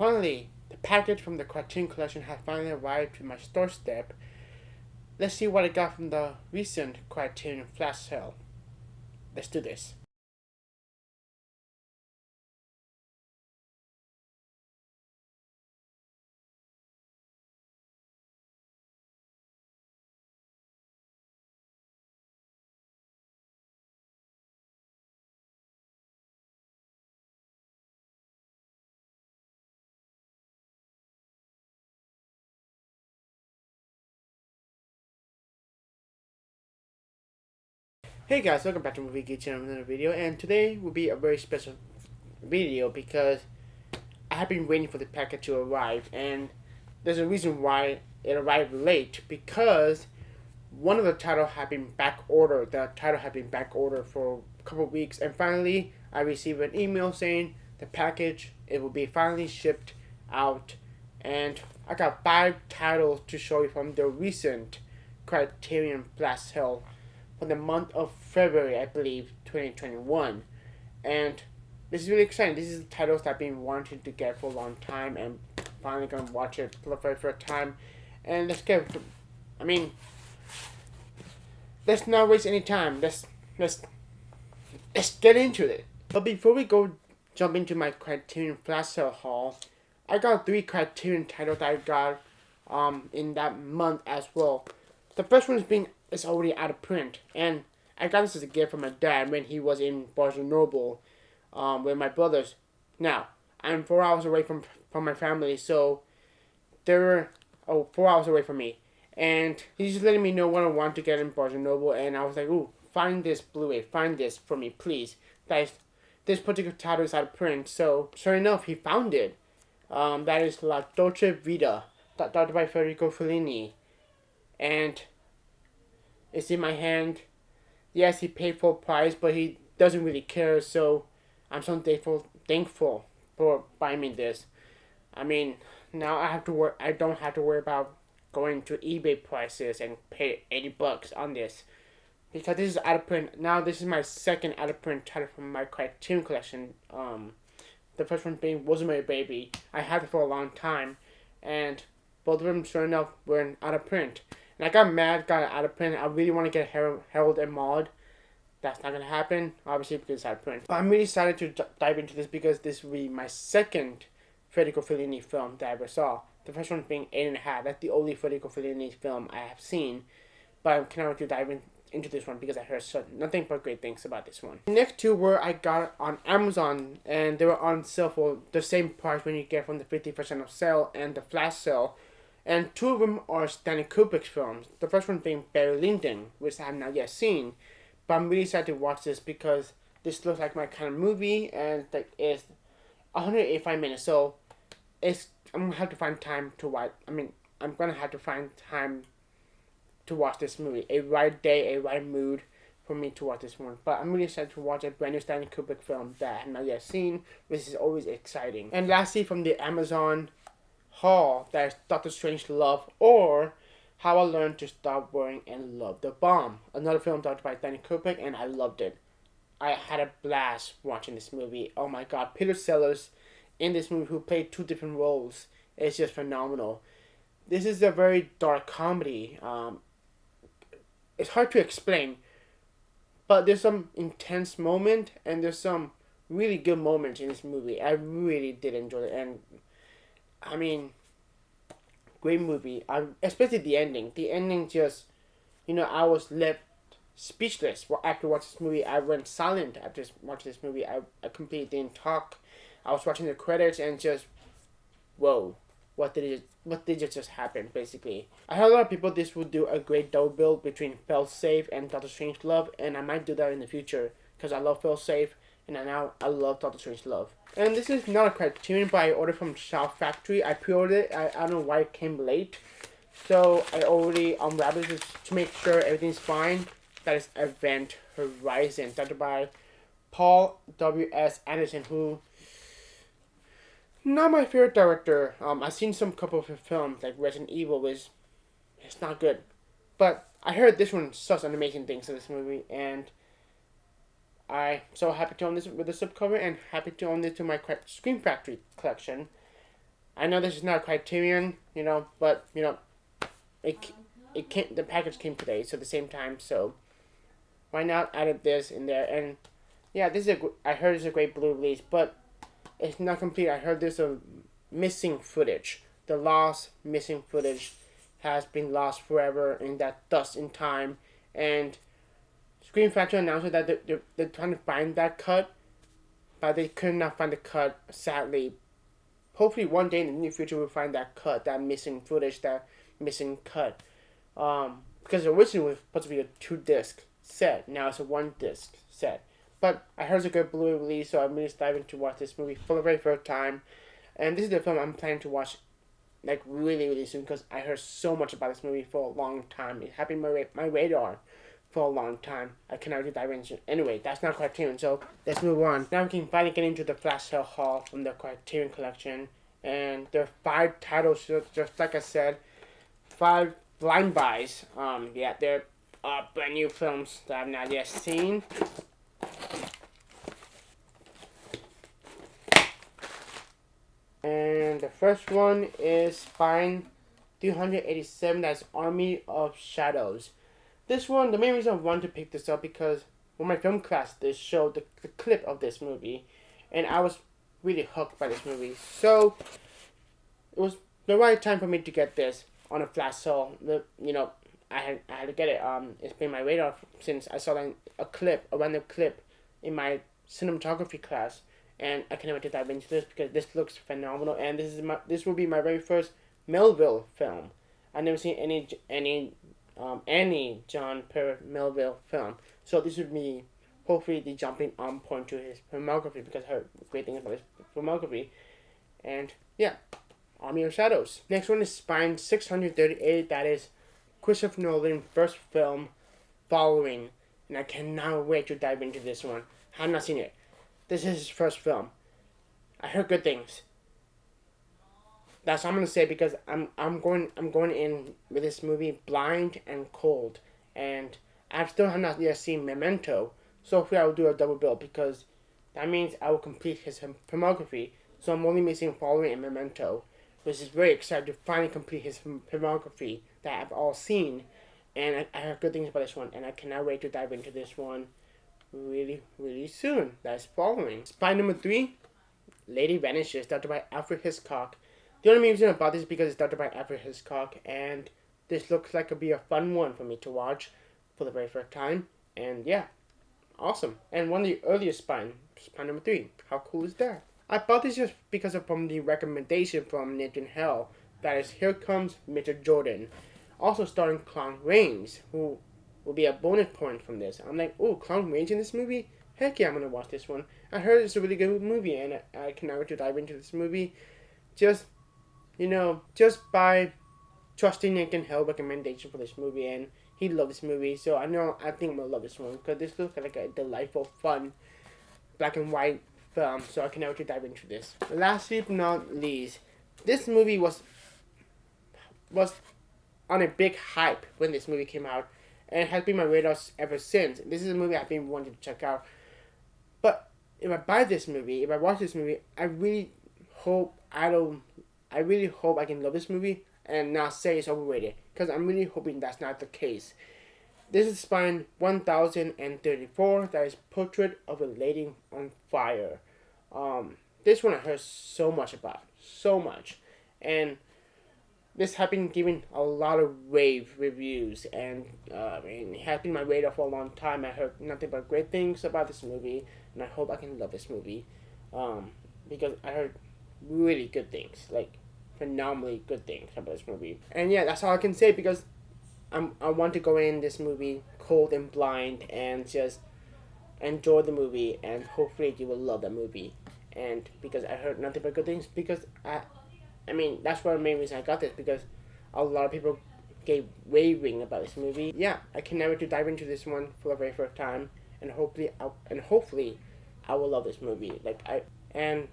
Finally, the package from the Criterion Collection has finally arrived to my doorstep. Let's see what I got from the recent Criterion flash sale. Let's do this. Hey guys, welcome back to Movie Geek Channel with another video, and today will be a very special video because I have been waiting for the package to arrive, and there's a reason why it arrived late, because one of the titles had been back ordered. The title had been back ordered for a couple of weeks, and finally I received an email saying the package, it will be finally shipped out, and I got 5 titles to show you from the recent Criterion flash sale for the month of February, I believe, 2021. And this is really exciting. This is the titles that I've been wanting to get for a long time, and finally gonna watch it for the very first time. And let's not waste any time. Let's get into it. But before we jump into my Criterion flash sale haul, I got 3 Criterion titles that I got in that month as well. The first one is already out of print, and I got this as a gift from my dad when he was in Barnes& with my brothers. Now, I'm 4 hours away from my family, so they're 4 hours away from me. And he's just letting me know what I want to get in Barnes& and I was like, ooh, find this Blu-ray, find this for me, please. This particular title is out of print, so sure enough, he found it. That is La Dolce Vita, directed by Federico Fellini. And it's in my hand. Yes, he paid full price, but he doesn't really care, so I'm so thankful for buying me this. I mean, now I don't have to worry about going to eBay prices and pay $80 on this, because this is out of print. Now this is my second out of print title from my Criterion Collection. The first one being Rosemary Baby. I had it for a long time, and both of them, sure enough, were out of print. And I got mad, got it out of print. I really want to get Harold and Maude. That's not going to happen, obviously, because it's out of print. But I'm really excited to dive into this because this will be my second Federico Fellini film that I ever saw. The first one being 8½. That's the only Federico Fellini film I have seen. But I cannot wait to dive into this one because I heard nothing but great things about this one. The next 2 were I got on Amazon, and they were on sale for the same price when you get from the 50% off sale and the flash sale. And 2 of them are Stanley Kubrick's films. The first one being Barry Lyndon, which I have not yet seen. But I'm really excited to watch this because this looks like my kind of movie, and it's 185 minutes. So I'm gonna have to find time to watch. I'm gonna have to find time to watch this movie. A right day, a right mood for me to watch this one. But I'm really excited to watch a brand new Stanley Kubrick film that I have not yet seen, which is always exciting. And lastly, from the Amazon haul, that is Doctor Strangelove, or How I Learned to Stop Worrying and Love the Bomb. Another film directed by Stanley Kubrick, and I loved it. I had a blast watching this movie. Oh my god, Peter Sellers in this movie, who played 2 different roles, is just phenomenal. This is a very dark comedy. It's hard to explain, but there's some intense moment, and there's some really good moments in this movie. I really did enjoy it, and great movie. Especially the ending. The ending just, I was left speechless after watching this movie. I went silent after watching this movie. I completely didn't talk. I was watching the credits and just, whoa, what did just happen, basically. I heard a lot of people this would do a great double build between Failsafe and Doctor Strangelove, and I might do that in the future, because I love Failsafe, and I love Doctor Strangelove. And this is not a Criterion, but I ordered from Shout Factory. I pre-ordered it. I don't know why it came late. So I already unwrapped it to make sure everything's fine. That is Event Horizon, directed by Paul W.S. Anderson, who, not my favorite director. I've seen some couple of his films, like Resident Evil, which it's not good. But I heard this one such an amazing things in this movie, and I'm so happy to own this with the slipcover, and happy to own this to my Scream Factory collection. I know this is not a Criterion, but it it came the package came today, so at the same time, so why not added this in there? And yeah, I heard it's a great blue release, but it's not complete. I heard there's a missing footage. The lost missing footage has been lost forever in that dust in time, and Screen Factory announced that they're trying to find that cut, but they could not find the cut, sadly. Hopefully one day in the near future we'll find that cut, that missing footage, that missing cut. Because originally it was supposed to be a 2 disc set. Now it's a 1 disc set. But I heard it's a good Blu-ray release, so I'm really diving to watch this movie for the very first time. And this is the film I'm planning to watch like really, really soon because I heard so much about this movie for a long time. It had been my radar for a long time. I cannot really dive into it. Anyway, that's not Criterion, so let's move on. Now we can finally get into the flash sale haul from the Criterion Collection. And there are 5 titles, just like I said, 5 blind buys. Yeah, they're brand new films that I've not yet seen. And the first one is Spine 387, that's Army of Shadows. This one, the main reason I wanted to pick this up because when my film class, they showed the clip of this movie, and I was really hooked by this movie. So it was the right time for me to get this on a flash sale. I had to get it. It's been my radar since I saw a random clip in my cinematography class, and I can't wait to dive into this because this looks phenomenal. And this will be my very first Melville film. I've never seen any John Per Melville film, so this would be hopefully the jumping on point to his filmography because I heard great things about his filmography. And yeah, Army of Shadows. Next one is Spine 638. That is Christopher Nolan's first film following, and I cannot wait to dive into this one. I have not seen it. This is his first film. I heard good things. That's all I'm gonna say because I'm going in with this movie blind and cold, and I still have not yet seen Memento. So hopefully I will do a double bill because that means I will complete his filmography. So I'm only missing Following and Memento, which is very excited to finally complete his filmography that I've all seen. And I heard good things about this one, and I cannot wait to dive into this one really, really soon. That's Following. Spy number 3, Lady Vanishes, directed by Alfred Hitchcock. The only reason about this is because it's directed by Alfred Hitchcock, and this looks like it'll be a fun one for me to watch for the very first time. And yeah, awesome. And one of the earliest Spy number 3. How cool is that? I bought this just because from the recommendation from Nathan Hell. That is Here Comes Mr. Jordan. Also starring Clown Rains, who will be a bonus point from this. I'm like, oh, Clown Rains in this movie? Heck yeah, I'm going to watch this one. I heard it's a really good movie, and I cannot wait to dive into this movie. Just by trusting Nathan Hell's recommendation for this movie, and he loved this movie, so I think I'm going to love this one, because this looks like a delightful, fun, black and white film, so I cannot wait to dive into this. Lastly but not least, this movie was on a big hype when this movie came out, and it has been my radar ever since. This is a movie I've been wanting to check out. But if I watch this movie, I really hope I can love this movie and not say it's overrated, because I'm really hoping that's not the case. This is Spine 1034. That is Portrait of a Lady on Fire. This one I heard so much about, and this has been given a lot of rave reviews, and it has been my radar for a long time. I heard nothing but great things about this movie, and I hope I can love this movie, because I heard really good things, like phenomenally good things about this movie. And yeah, that's all I can say because I want to go in this movie cold and blind and just enjoy the movie, and hopefully you will love the movie. And because I heard nothing but good things, because that's one of the main reasons I got this, because a lot of people gave raving about this movie. Yeah, I can never to dive into this one for the very first time, and hopefully I will love this movie. I'm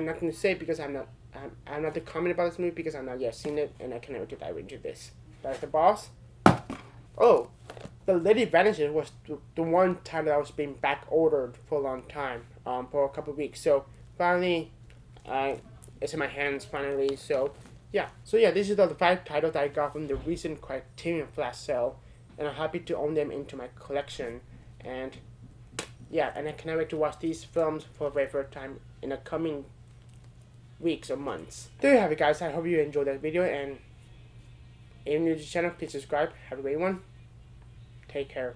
not going to say because I'm not to comment about this movie because I've not yet seen it, and I can never to dive into this. That's the boss. Oh, The Lady Vanishes was the one title that was being back ordered for a long time, for a couple of weeks. So finally, I it's in my hands finally. So yeah, this is the 5 titles I got from the recent Criterion flash sale, and I'm happy to own them into my collection. And yeah, and I cannot wait to watch these films for the very first time in the coming weeks or months. There you have it, guys. I hope you enjoyed that video, and if you're new to the channel, please subscribe. Have a great one. Take care.